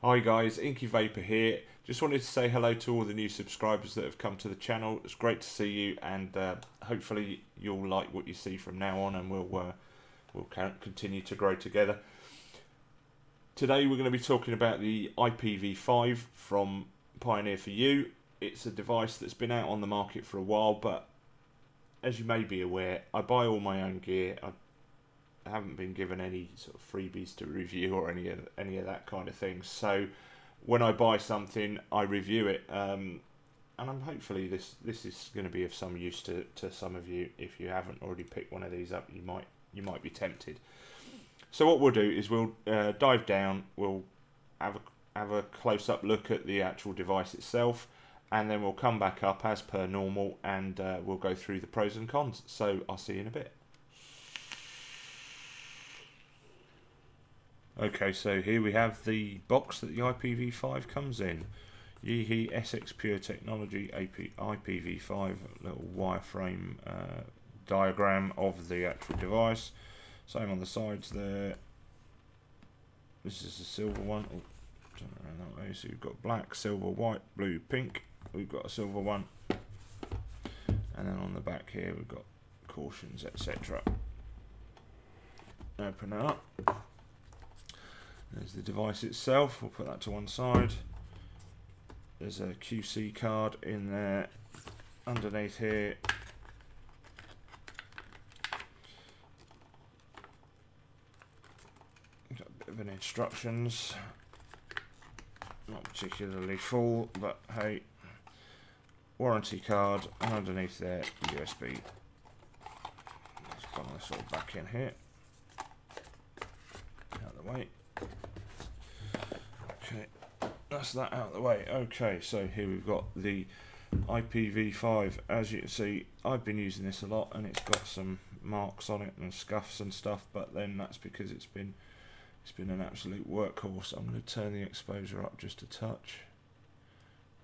Hi guys, InkyVaper here. Just wanted to say hello to all the new subscribers that have come to the channel. It's great to see you, and hopefully you'll like what you see from now on, and we'll continue to grow together. Today we're going to be talking about the IPV5 from Pioneer4You. It's a device that's been out on the market for a while, but as you may be aware, I buy all my own gear. I haven't been given any sort of freebies to review or any of that kind of thing. So when I buy something, I review it, and hopefully this is going to be of some use to some of you. If you haven't already picked one of these up, you might be tempted. So what we'll do is we'll dive down. We'll have a close-up look at the actual device itself, and then we'll come back up as per normal, and we'll go through the pros and cons. So I'll see you in a bit. Okay, so here we have the box that the IPV5 comes in. Yeehee SX Pure Technology IPV5, little wireframe diagram of the actual device. Same on the sides there. This is the silver one. Oh, turn it around that way. So you've got black, silver, white, blue, pink. We've got a silver one. And then on the back here we've got cautions, etc. Open it up. There's the device itself. We'll put that to one side. There's a QC card in there underneath here. Got a bit of an instructions. Not particularly full, but hey. Warranty card, and underneath there, USB. Let's bung this all back in here. Out of the way. Okay, that's that out of the way. Okay, so here we've got the IPV5. As you can see, I've been using this a lot, and it's got some marks on it and scuffs and stuff. But then that's because it's been an absolute workhorse. I'm going to turn the exposure up just a touch,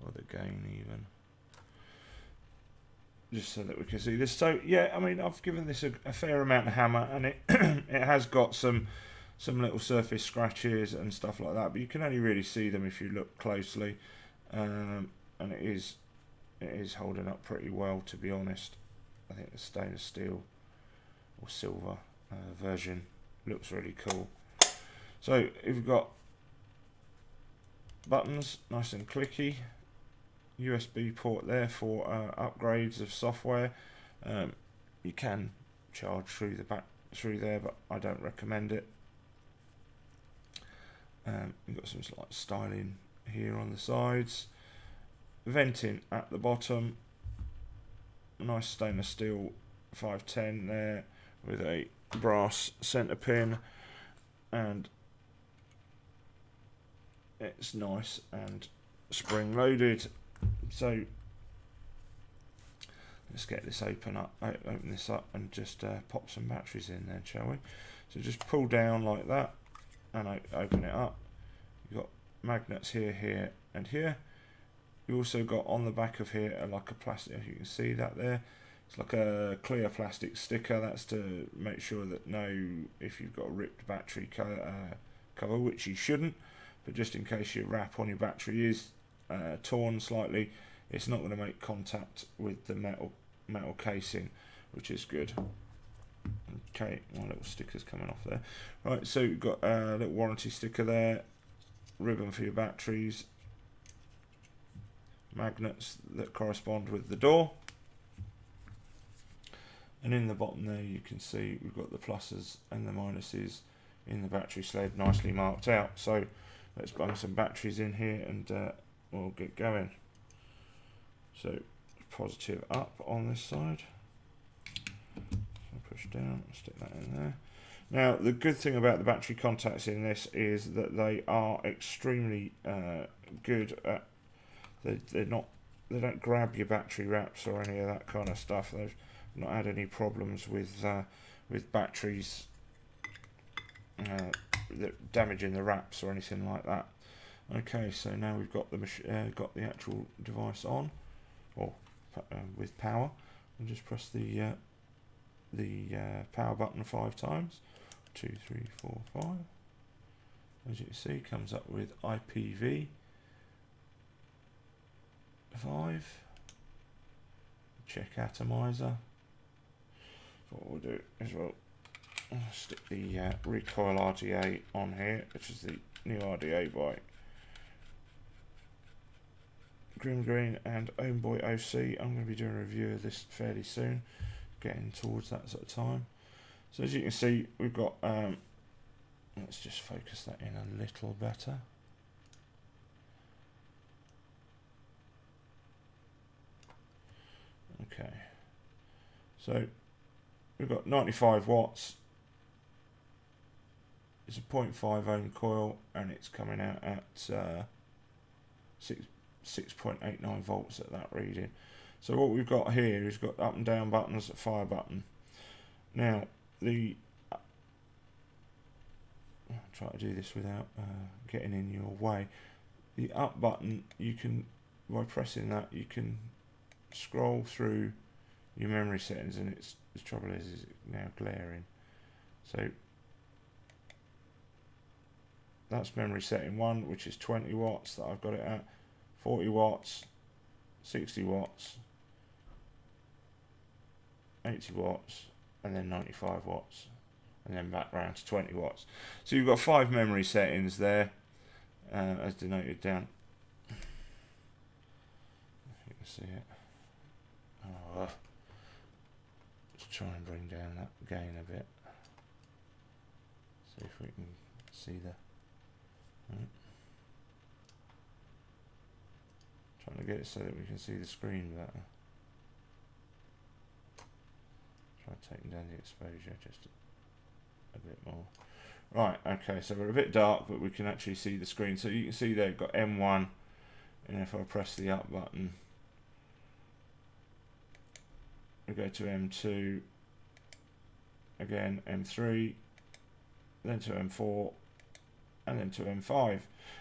or the gain even, just so that we can see this. So yeah, I mean, I've given this a fair amount of hammer, and it it has got some little surface scratches and stuff like that, but you can only really see them if you look closely, and it is holding up pretty well, to be honest. I think the stainless steel or silver version looks really cool. So you've got buttons, nice and clicky, USB port there for upgrades of software. You can charge through there, but I don't recommend it. You've got some slight styling here on the sides, venting at the bottom, nice stainless steel 510 there with a brass center pin, and it's nice and spring loaded. So let's get this open this up and just pop some batteries in then, shall we? So just pull down like that and open it up. You've got magnets here, here and here. You also got on the back of here like a plastic, if you can see that there, it's like a clear plastic sticker. That's to make sure that if you've got a ripped battery cover, which you shouldn't, but just in case your wrap on your battery is torn slightly, it's not going to make contact with the metal casing, which is good. Okay, my little sticker's coming off there. Right, so you've got a little warranty sticker there, ribbon for your batteries, magnets that correspond with the door, and in the bottom there you can see we've got the pluses and the minuses in the battery sled nicely marked out. So let's bung some batteries in here and we'll get going. So positive up on this side. Push down, stick that in there. Now the good thing about the battery contacts in this is that they are extremely good at, they don't grab your battery wraps or any of that kind of stuff. They've not had any problems with batteries damaging the wraps or anything like that. Okay, so now we've got the actual device on, or with power, and just press the power button 5 times. 2, 3, 4, 5. As you can see, comes up with IPV5. Check atomizer. So what we'll do is we'll stick the recoil RDA on here, which is the new RDA by Grim Green and Homeboy OC. I'm going to be doing a review of this fairly soon, getting towards that sort of time. So as you can see, we've got, let's just focus that in a little better. Okay, so we've got 95 watts. It's a 0.5 ohm coil, and it's coming out at 6.89 volts at that reading. So what we've got here is got up and down buttons, a fire button. Now I'll try to do this without getting in your way. The up button, you can, by pressing that, you can scroll through your memory settings, and it's, the trouble is it's now glaring. So that's memory setting 1, which is 20 watts that I've got it at, 40 watts, 60 watts, 80 watts, and then 95 watts, and then back round to 20 watts. So you've got 5 memory settings there, as denoted down. If you can see it. Oh, let's try and bring down that gain a bit. See if we can see the. Trying to get it so that we can see the screen better. Try taking down the exposure just a bit more. Right, okay, so we're a bit dark, but we can actually see the screen. So you can see there, got M1, and if I press the up button, we go to M2, again M3, then to M4, and then to M5.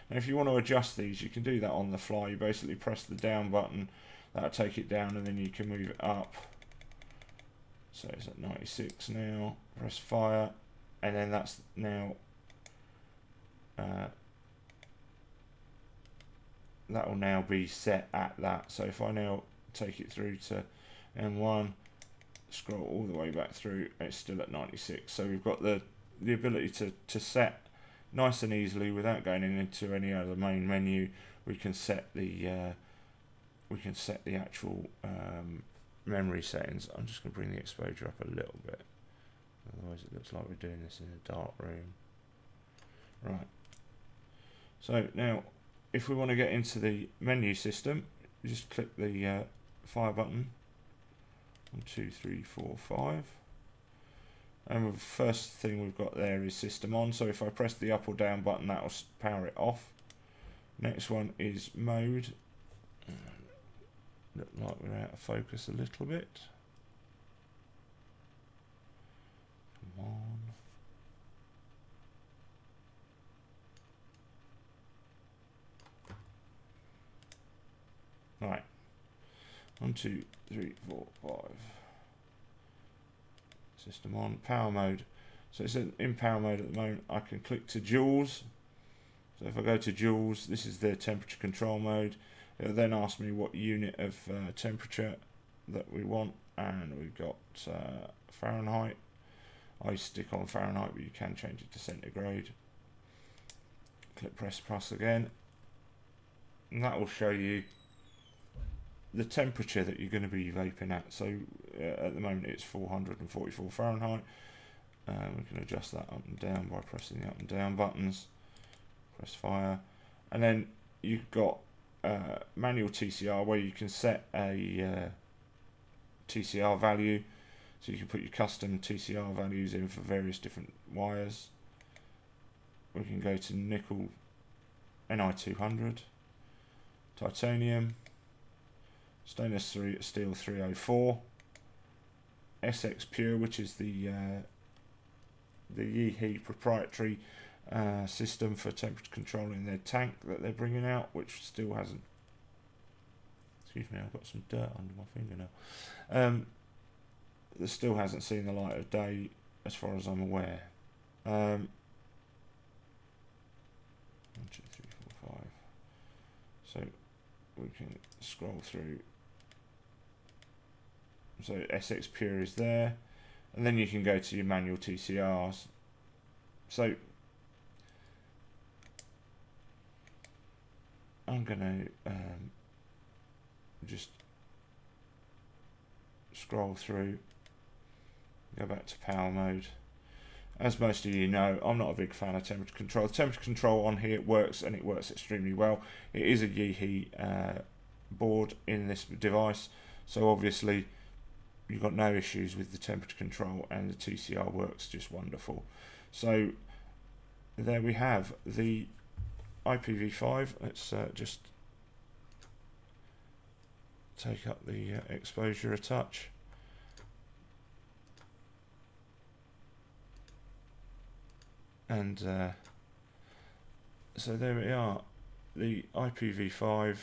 Now if you want to adjust these, you can do that on the fly. You basically press the down button, that'll take it down, and then you can move it up. So it's at 96 now, press fire, and then that's now that will now be set at that. So if I now take it through to M1, scroll all the way back through, it's still at 96. So we've got the ability to set nice and easily without going into any other main menu. We can set the actual memory settings. I'm just going to bring the exposure up a little bit, otherwise it looks like we're doing this in a dark room. Right, so now if we want to get into the menu system, we just click the fire button. 1, 2, 3, 4, 5. And the first thing we've got there is system on. So if I press the up or down button, that will power it off. Next one is mode. Look like we're out of focus a little bit. Come on. Right. 1, 2, 3, 4, 5. System on, power mode. So it's in power mode at the moment. I can click to joules. So if I go to joules, this is the temperature control mode. It'll then ask me what unit of temperature that we want, and we've got Fahrenheit. I stick on Fahrenheit, but you can change it to centigrade. Click press plus again, and that will show you the temperature that you're going to be vaping at. So at the moment it's 444 Fahrenheit. We can adjust that up and down by pressing the up and down buttons. Press fire, and then you've got manual TCR, where you can set a TCR value. So you can put your custom TCR values in for various different wires. We can go to nickel Ni200, titanium, stainless steel 304, SX Pure, which is the Yeehee proprietary system for temperature control in their tank that they're bringing out, which still hasn't. Excuse me, I've got some dirt under my fingernail. That still hasn't seen the light of day, as far as I'm aware. So we can scroll through. So SX Pure is there, and then you can go to your manual TCRs. So I'm going to just scroll through, go back to power mode. As most of you know, I'm not a big fan of temperature control. The temperature control on here works, and it works extremely well. It is a Yeehee board in this device, so obviously you've got no issues with the temperature control, and the TCR works just wonderful. So there we have the IPV5. Let's just take up the exposure a touch. And so there we are, the IPV5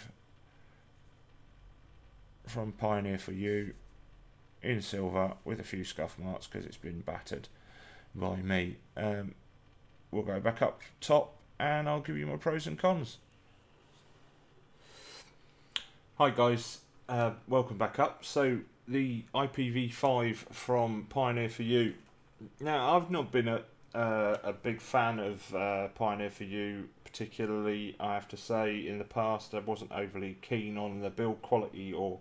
from Pioneer4You in silver with a few scuff marks because it's been battered by me. We'll go back up top and I'll give you my pros and cons. Hi guys, welcome back up. So the IPV5 from Pioneer4You. Now I've not been a big fan of Pioneer4You, particularly I have to say. In the past I wasn't overly keen on the build quality or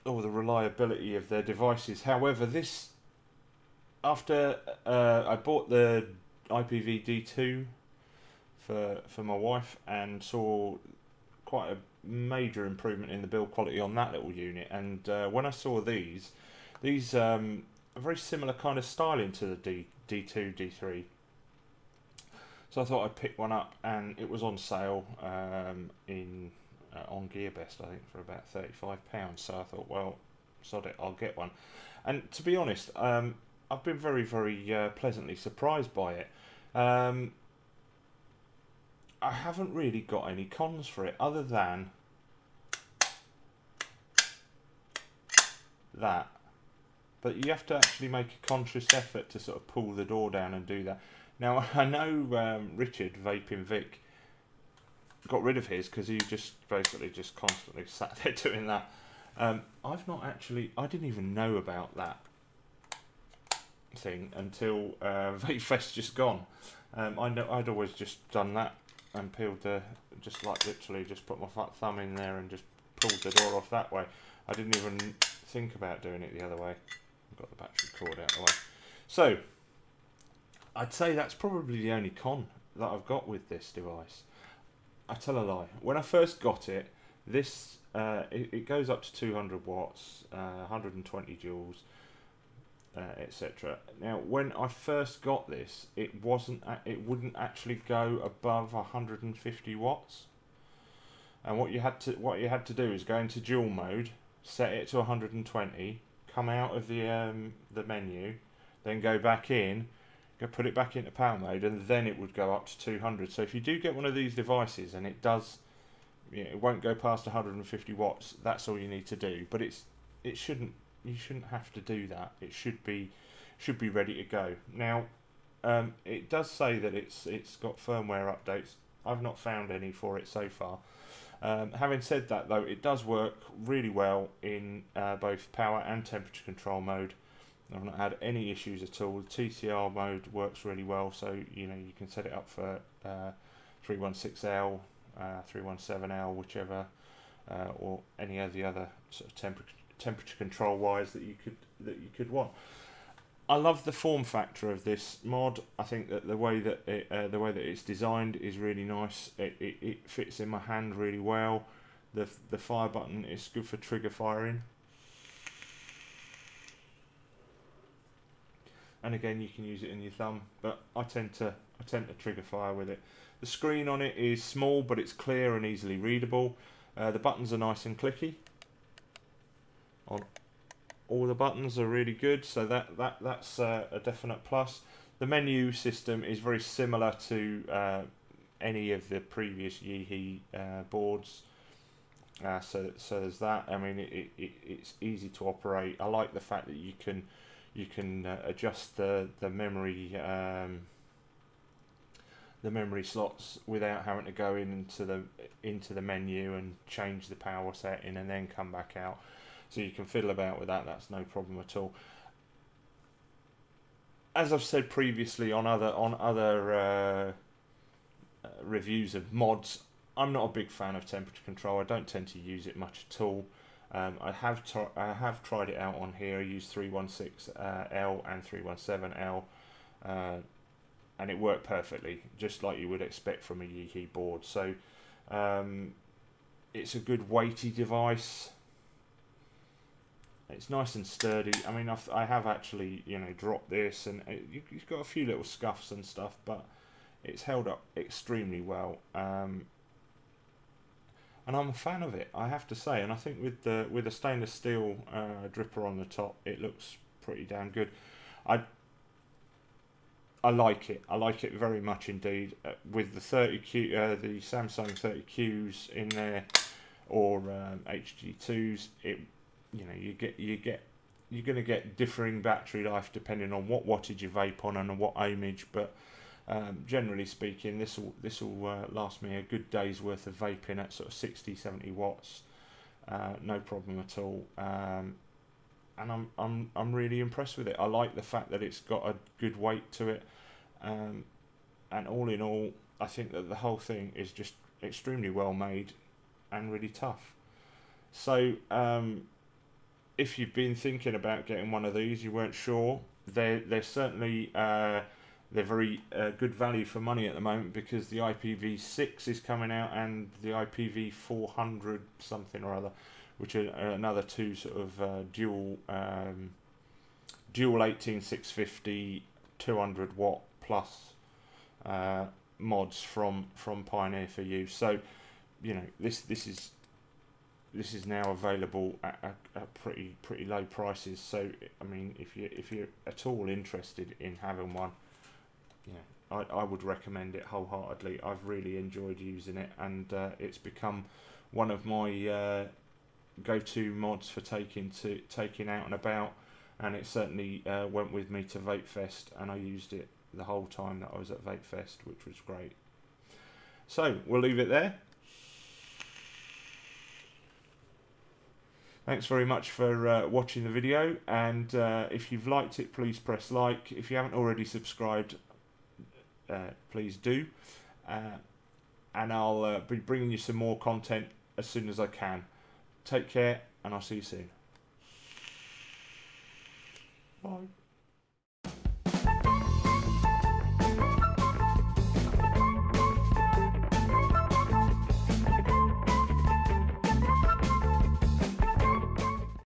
the reliability of their devices. However, this, after I bought the IPV-D2 for my wife and saw quite a major improvement in the build quality on that little unit, and when I saw these are very similar kind of styling to the D2, D3. So I thought I'd pick one up, and it was on sale on GearBest, I think, for about £35. So I thought, well, sod it, I'll get one. And to be honest, I've been very, very pleasantly surprised by it. I haven't really got any cons for it, other than that. But you have to actually make a conscious effort to sort of pull the door down and do that. Now, I know Richard, Vaping Vic, got rid of his because he just basically just constantly sat there doing that. I've not actually, I didn't even know about that thing until VapeFest just gone. I know I'd always just done that and peeled the, just like literally just put my thumb in there and just pulled the door off that way. I didn't even think about doing it the other way. I've got the battery cord out of the way. So I'd say that's probably the only con that I've got with this device. I tell a lie. When I first got it, this it goes up to 200 watts, 120 joules, etc. Now, when I first got this, it wouldn't actually go above 150 watts. And what you had to do is go into dual mode, set it to 120, come out of the menu, then go back in, put it back into power mode, and then it would go up to 200. So if you do get one of these devices and it does, it won't go past 150 watts, that's all you need to do. But you shouldn't have to do that. It should be ready to go. Now, it does say that it's got firmware updates. I've not found any for it so far. Having said that, though, it does work really well in both power and temperature control mode. I've not had any issues at all. The TCR mode works really well, so you can set it up for 316L, 317L, whichever, or any of the other sort of temperature control wise that you could want. I love the form factor of this mod. I think that the way that it's designed is really nice. It fits in my hand really well. The fire button is good for trigger firing. And again, you can use it in your thumb, but I tend to trigger fire with it. The screen on it is small, but it's clear and easily readable. The buttons are nice and clicky. All the buttons are really good, so that's a definite plus. The menu system is very similar to any of the previous Yeehee boards. So there's that. I mean, it's easy to operate. I like the fact that you can adjust the memory memory slots without having to go into the menu and change the power setting and then come back out. So you can fiddle about with that. That's no problem at all. As I've said previously on other reviews of mods, I'm not a big fan of temperature control. I don't tend to use it much at all. I have tried it out on here. I used 316L and 317L, and it worked perfectly, just like you would expect from a Inky board. So it's a good weighty device. It's nice and sturdy. I mean, I have actually, you know, dropped this, and you've got a few little scuffs and stuff, but it's held up extremely well. And I'm a fan of it, I have to say. And I think with the stainless steel dripper on the top, it looks pretty damn good. I like it. I like it very much indeed. With the 30Q, the Samsung 30Qs in there, or HG2s, you know, you're going to get differing battery life depending on what wattage you vape on and what ohmage, but generally speaking, this will last me a good day's worth of vaping at sort of 60-70 watts, no problem at all. And I'm really impressed with it. I like the fact that it's got a good weight to it, and all in all, I think that the whole thing is just extremely well made and really tough. So if you've been thinking about getting one of these, you weren't sure, they're certainly they're very good value for money at the moment, because the IPV6 is coming out and the IPV400 something or other, which are another two sort of dual 18650 200 watt plus mods from Pioneer4You. So, you know, this is now available at pretty low prices. So I mean, if you're at all interested in having one, you know, I would recommend it wholeheartedly. I've really enjoyed using it, and it's become one of my go-to mods for taking out and about, and it certainly went with me to Vape Fest, and I used it the whole time that I was at Vape Fest, which was great. So we'll leave it there. Thanks very much for watching the video, and if you've liked it, please press like. If you haven't already subscribed, please do, and I'll be bringing you some more content as soon as I can. Take care, and I'll see you soon. Bye.